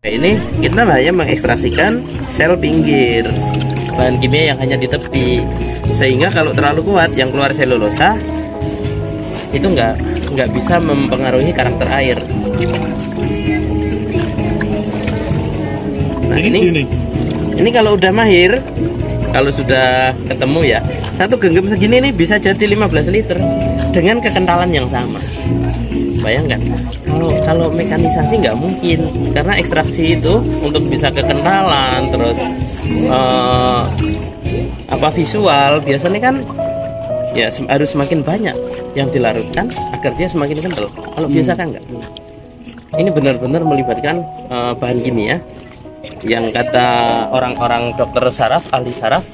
Ini kita hanya mengekstraksikan sel pinggir, bahan kimia yang hanya di tepi, sehingga kalau terlalu kuat yang keluar selulosa itu nggak bisa mempengaruhi karakter air. Nah ini kalau udah mahir, kalau sudah ketemu ya, satu genggam segini nih bisa jadi 15 liter dengan kekentalan yang sama. Bayangkan, kalau mekanisasi nggak mungkin, karena ekstraksi itu untuk bisa kekentalan, terus visual biasanya kan ya harus semakin banyak yang dilarutkan agar dia semakin kental. Kalau biasa kan nggak. Ini benar-benar melibatkan bahan kimia yang kata orang-orang dokter saraf, ahli saraf,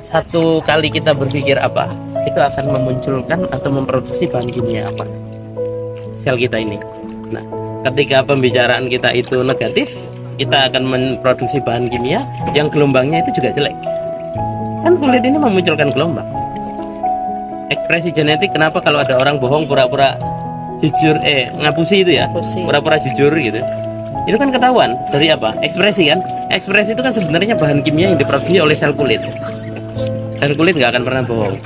satu kali kita berpikir apa, itu akan memunculkan atau memproduksi bahan kimia apa sel kita ini. Nah, ketika pembicaraan kita itu negatif, kita akan memproduksi bahan kimia yang gelombangnya itu juga jelek. Kan kulit ini memunculkan gelombang. Ekspresi genetik, kenapa kalau ada orang bohong pura-pura jujur, ngapusi itu ya, pura-pura jujur gitu. Itu kan ketahuan dari apa? Ekspresi kan? Ekspresi itu kan sebenarnya bahan kimia yang diproduksi oleh sel kulit. Sel kulit nggak akan pernah bohong.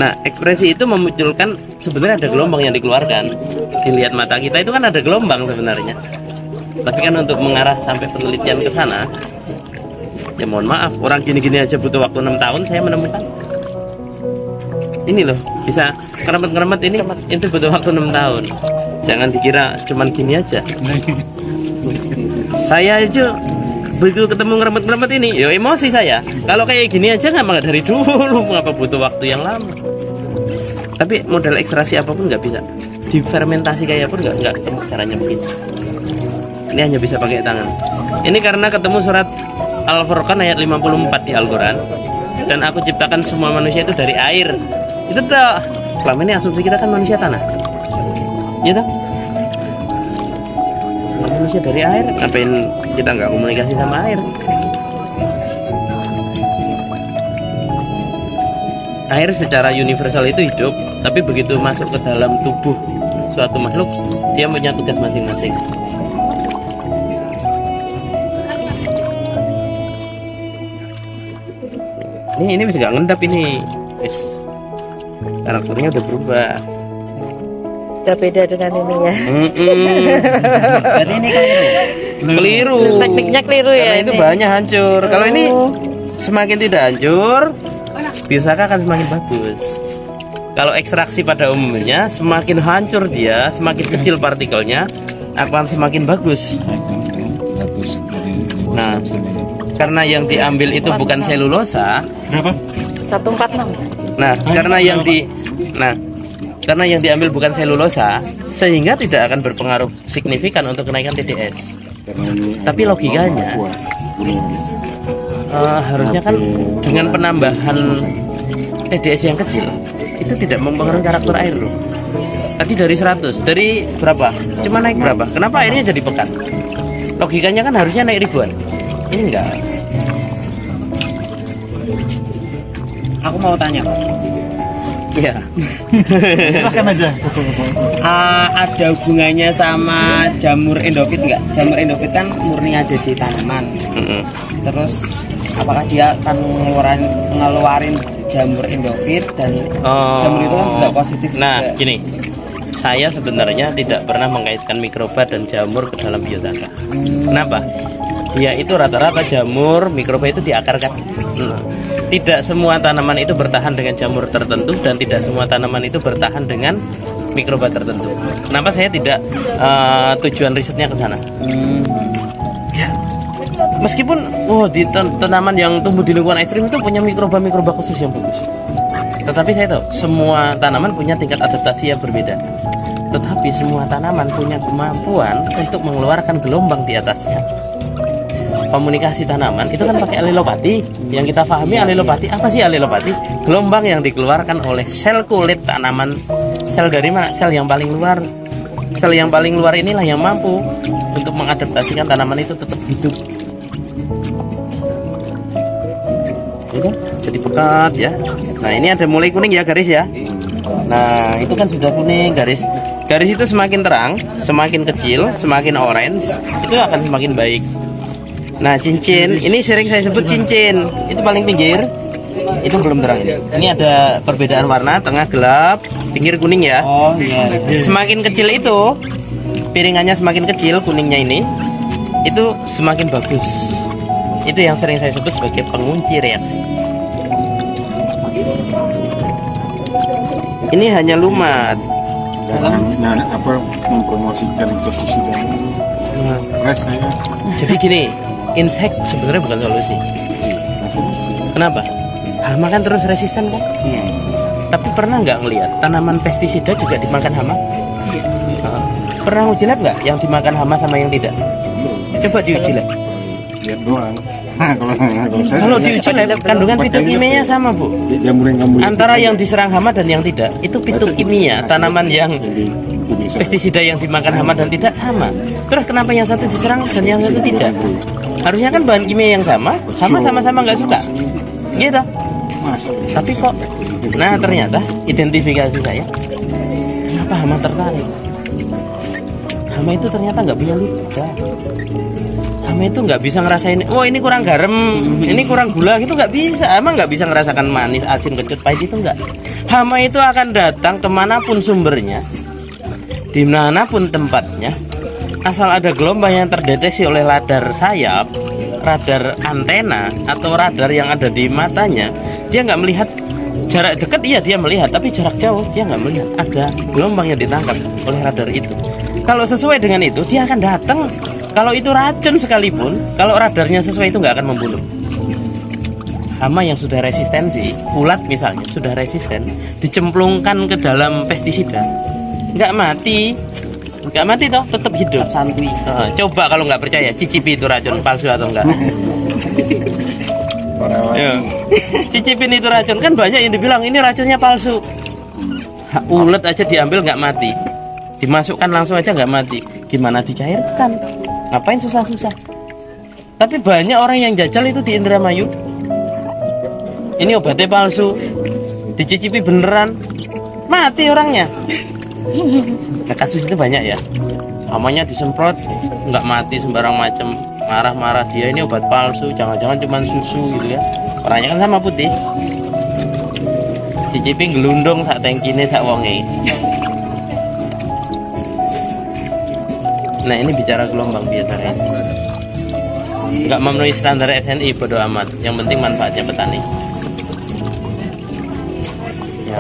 Nah, ekspresi itu memunculkan sebenarnya ada gelombang yang dikeluarkan. Dilihat mata kita itu kan ada gelombang sebenarnya. Tapi kan untuk mengarah sampai penelitian ke sana, ya mohon maaf, orang gini-gini aja butuh waktu 6 tahun saya menemukan. Ini loh, bisa keremet-keremet ini itu butuh waktu 6 tahun. Jangan dikira cuman gini aja. Saya aja begitu ketemu ngeremet-ngeremet ini, ya emosi saya. Kalau kayak gini aja nggak dari dulu, mengapa butuh waktu yang lama? Tapi model ekstraksi apapun nggak bisa, difermentasi kayak pun nggak ketemu caranya begitu. Ini hanya bisa pakai tangan. Ini karena ketemu surat Al-Furqan ayat 54 di Al-Quran, dan aku ciptakan semua manusia itu dari air. Itu tuh selama ini asumsi kita kan manusia tanah, ya toh? Manusia dari air, ngapain kita nggak komunikasi sama air? Air secara universal itu hidup, tapi begitu masuk ke dalam tubuh suatu makhluk, dia punya tugas masing-masing. Ini bisa nggak ngendap ini, karakternya udah berubah. Udah beda dengan ini ya. Berarti ini Keliru. Tekniknya keliru ya. Karena itu bahannya hancur. Kalau ini semakin tidak hancur, biosaka akan semakin bagus. Kalau ekstraksi pada umumnya, semakin hancur dia, semakin kecil partikelnya, akan semakin bagus. Nah, karena yang diambil itu bukan selulosa. berapa? 146. Nah, karena yang diambil bukan selulosa, sehingga tidak akan berpengaruh signifikan untuk kenaikan TDS. Tapi logikanya harusnya kan dengan penambahan TDS yang kecil itu tidak mempengaruhi karakter air loh. Tadi dari 100, dari berapa? Cuma naik berapa? Kenapa airnya jadi pekat? Logikanya kan harusnya naik ribuan. Ini enggak. Aku mau tanya, Pak. Iya. Silakan aja. Ada hubungannya sama jamur endofit nggak? Jamur endofit kan murni ada di tanaman. Terus apakah dia akan ngeluarin jamur endofit dan jamur itu kan tidak positif? Nah, juga. gini. Saya sebenarnya tidak pernah mengkaitkan mikroba dan jamur ke dalam biosaka. Kenapa? Ya itu rata-rata jamur, mikroba itu di akar kan. Tidak semua tanaman itu bertahan dengan jamur tertentu dan tidak semua tanaman itu bertahan dengan mikroba tertentu. Kenapa saya tidak tujuan risetnya ke sana? Ya, meskipun di tanaman yang tumbuh di lingkungan ekstrim itu punya mikroba khusus yang bagus. Tetapi saya tahu semua tanaman punya tingkat adaptasi yang berbeda. Tetapi semua tanaman punya kemampuan untuk mengeluarkan gelombang di atasnya. Komunikasi tanaman itu kan pakai alilopati. Yang kita pahami alilopati, apa sih alilopati? Gelombang yang dikeluarkan oleh sel kulit tanaman. Sel dari mana? Sel yang paling luar. Sel yang paling luar inilah yang mampu untuk mengadaptasikan tanaman itu tetap hidup. Itu jadi pekat ya. Nah ini ada mulai kuning ya garis ya. Nah itu kan sudah kuning garis. Garis itu semakin terang, semakin kecil, semakin orange, itu akan semakin baik. Nah, cincin ini sering saya sebut cincin. Itu paling pinggir, itu belum terang. Ini ada perbedaan warna, tengah gelap, pinggir kuning ya. Oh iya. Semakin kecil itu, piringannya semakin kecil, kuningnya ini, itu semakin bagus. Itu yang sering saya sebut sebagai pengunci reaksi. Ini hanya lumat. Nah, apa mempromosikan pestisida fresh saya. Jadi gini, insek sebenarnya bukan solusi. Kenapa? Hama kan terus resisten kan? Tapi pernah nggak ngelihat tanaman pestisida juga dimakan hama? Pernah uji lab nggak yang dimakan hama sama yang tidak? Coba diuji lab. Lihat doang. Nah, kalau diuji lab kandungan pituk kimianya sama bu. Antara yang diserang hama dan yang tidak itu pituk kimia tanaman yang pestisida yang dimakan hama dan tidak sama. Terus kenapa yang satu diserang dan yang satu tidak? Harusnya kan bahan kimia yang sama, hama sama-sama nggak suka, gitu. Tapi kok, nah ternyata identifikasi saya, kenapa hama tertarik? Hama itu ternyata nggak punya lidah. Hama itu nggak bisa ngerasain, oh ini kurang garam, ini kurang gula gitu nggak bisa. Emang nggak bisa ngerasakan manis, asin, kecut, pahit itu nggak. Hama itu akan datang kemanapun sumbernya, dimanapun tempatnya, asal ada gelombang yang terdeteksi oleh radar sayap, radar antena atau radar yang ada di matanya, dia nggak melihat. Jarak dekat iya dia melihat, tapi jarak jauh dia nggak melihat. Ada gelombang yang ditangkap oleh radar itu. Kalau sesuai dengan itu dia akan datang. Kalau itu racun sekalipun, kalau radarnya sesuai itu nggak akan membunuh. Hama yang sudah resistensi, ulat misalnya sudah resisten, dicemplungkan ke dalam pestisida, nggak mati toh, tetap hidup santuy. Coba kalau nggak percaya, cicipi itu racun palsu atau enggak. Ya. Cicipin itu racun, kan banyak yang dibilang ini racunnya palsu. Ulat aja diambil nggak mati, dimasukkan langsung aja nggak mati, gimana dicairkan? Ngapain susah-susah? Tapi banyak orang yang jajal itu di Indramayu. Ini obatnya palsu, dicicipi beneran, mati orangnya. Nah, kasus itu banyak ya. Hamanya disemprot, nggak mati sembarang macam. Marah-marah dia ini obat palsu, jangan-jangan cuma susu gitu ya. Orangnya kan sama putih. Cicipi gelundung sak tangkine sak wonge. Nah ini bicara gelombang biasanya. Nggak memenuhi standar SNI bodo amat. Yang penting manfaatnya petani. Ya.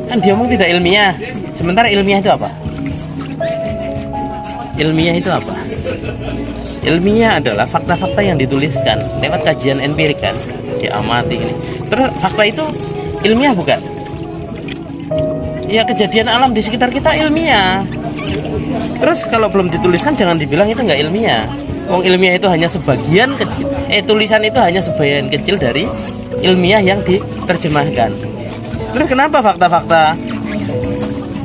Kan dia ngomong tidak ilmiah. Sementara ilmiah itu apa? Ilmiah itu apa? Ilmiah adalah fakta-fakta yang dituliskan lewat kajian empirik kan, diamati ini. Terus fakta itu ilmiah bukan? Ya kejadian alam di sekitar kita ilmiah. Terus kalau belum dituliskan jangan dibilang itu nggak ilmiah. Wong ilmiah itu hanya sebagian kecil. Tulisan itu hanya sebagian kecil dari ilmiah yang diterjemahkan. Terus kenapa fakta-fakta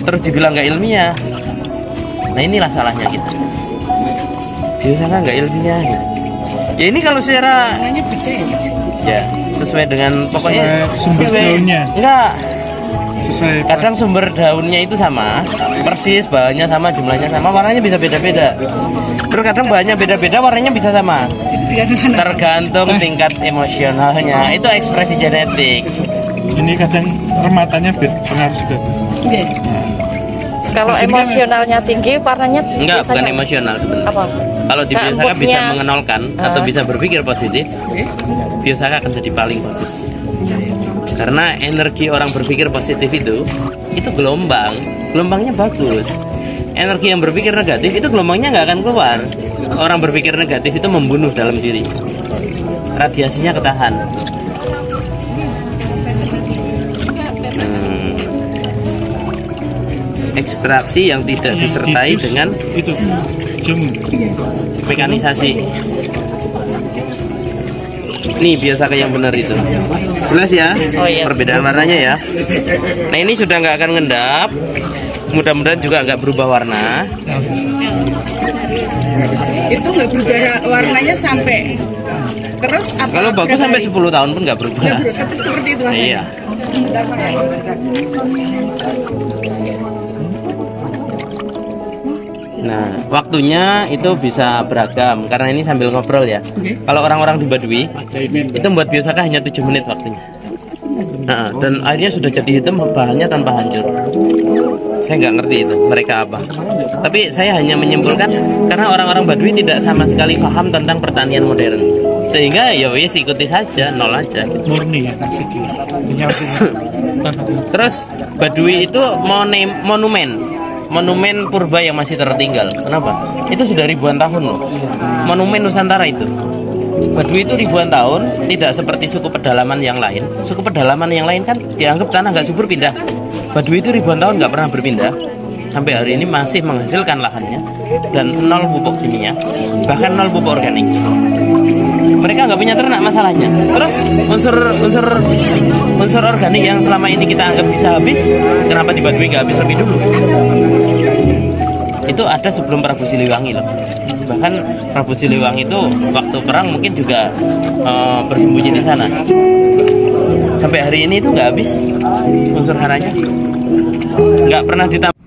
terus dibilang nggak ilmiah? Nah inilah salahnya kita. Biasanya nggak ilmiah gitu. Ya ini kalau secara ya sesuai dengan pokoknya sumber daunnya enggak sesuai. Kadang sumber daunnya itu sama persis, bahannya sama, jumlahnya sama, warnanya bisa beda-beda. Terus kadang bahannya beda-beda, warnanya bisa sama, tergantung tingkat emosionalnya. Itu ekspresi genetik. Ini kadang rematanya pengaruh juga. Kalau emosionalnya tinggi, warnanya enggak, bukan biasanya emosional sebenarnya. apa? Kalau di biosaka empuknya. bisa mengenalkan atau bisa berpikir positif, biosaka akan jadi paling bagus. Karena energi orang berpikir positif itu gelombangnya bagus. Energi yang berpikir negatif itu gelombangnya nggak akan keluar. Orang berpikir negatif itu membunuh dalam diri, radiasinya ketahan. Ekstraksi yang tidak disertai dengan itu mekanisasi. Nih biosaka yang benar itu. Jelas ya? Oh, iya. Perbedaan warnanya ya. Nah ini sudah nggak akan ngendap. Mudah-mudahan juga nggak berubah warna. Itu nggak berubah warnanya sampai terus apa? Kalau bagus sampai 10 tahun pun nggak berubah. Tetap seperti itu warnanya. Iya. Nah, waktunya itu bisa beragam karena ini sambil ngobrol ya. Kalau orang-orang di Baduy itu membuat biosaka hanya 7 menit waktunya. Nah, dan akhirnya sudah jadi hitam bahannya tanpa hancur. Saya nggak ngerti itu mereka apa. Tapi saya hanya menyimpulkan karena orang-orang Baduy tidak sama sekali paham tentang pertanian modern. Sehingga ya wis ikuti saja, nol aja. Murni ya asik. Terus Baduy itu monumen purba yang masih tertinggal. Kenapa? Itu sudah ribuan tahun loh. Monumen Nusantara itu. Baduy itu ribuan tahun, tidak seperti suku pedalaman yang lain. Suku pedalaman yang lain kan dianggap tanah nggak subur pindah. Baduy itu ribuan tahun nggak pernah berpindah. Sampai hari ini masih menghasilkan lahannya dan 0 pupuk kimia, bahkan 0 pupuk organik. Mereka nggak punya ternak masalahnya. Terus unsur organik yang selama ini kita anggap bisa habis, kenapa di Baduy nggak habis lebih dulu? Itu ada sebelum Prabu Siliwangi loh. Bahkan Prabu Siliwangi itu waktu perang mungkin juga bersembunyi di sana. Sampai hari ini itu nggak habis unsur haranya, nggak pernah ditambah.